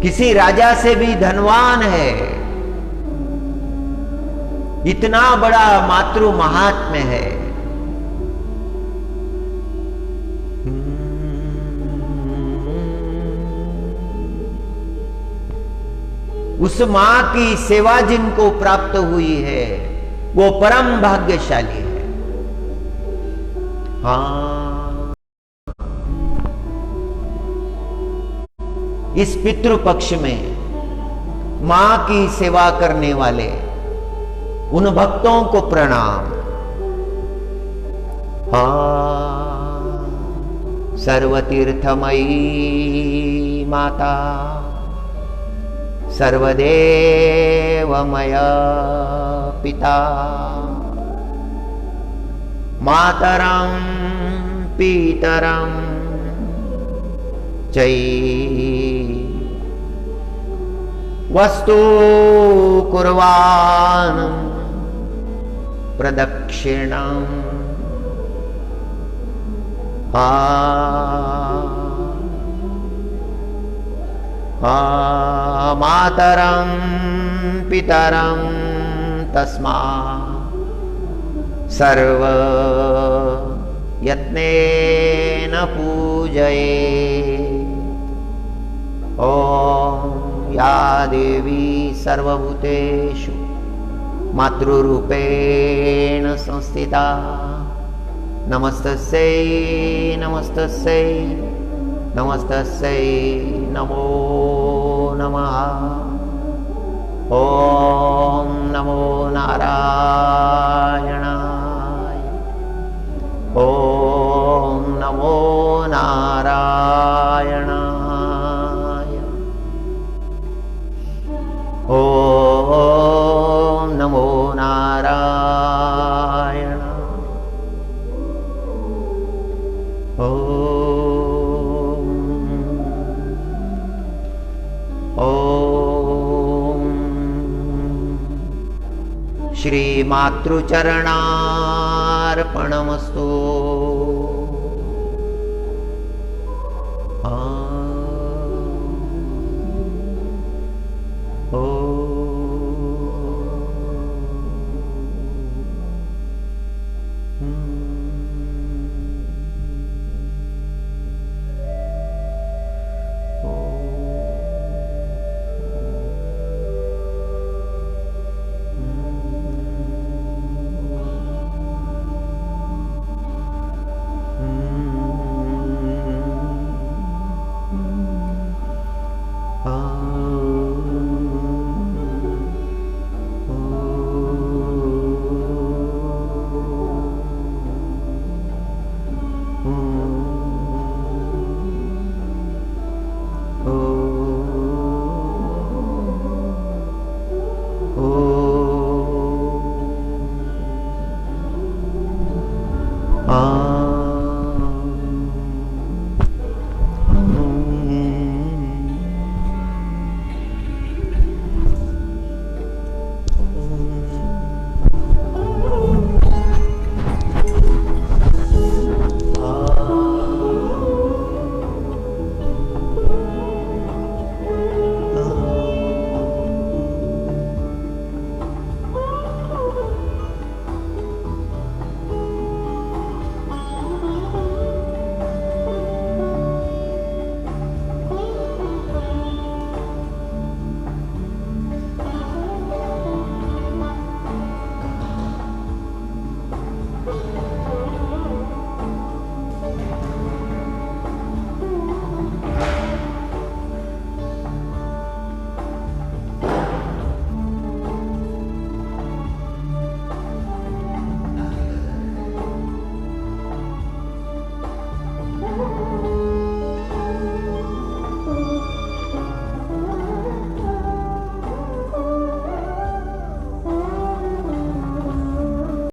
किसी राजा से भी धनवान है। इतना बड़ा मातृ महात्म्य है। उस मां की सेवा जिनको प्राप्त हुई है वो परम भाग्यशाली है। हाँ, इस पितृपक्ष में मां की सेवा करने वाले उन भक्तों को प्रणाम। हाँ, सर्वतीर्थमयी माता, सर्वदेवमय पिता, मातरं पितरं चै वस्तु कुर्वान् प्रदक्षिणम् मातरं पितरं तस्मात् सर्व यत्नेन पूजयेत्। ॐ या देवी सर्वभूतेषु मातृरूपेण संस्थिता नमस्तस्यै नमस्तस्यै नमस्तस्यै नमो नमः। ॐ नमो नारायणाय। ॐ नमो नारायणाय। ॐ नमो नारायण। श्रीमातृचरणार्पणमस्तु।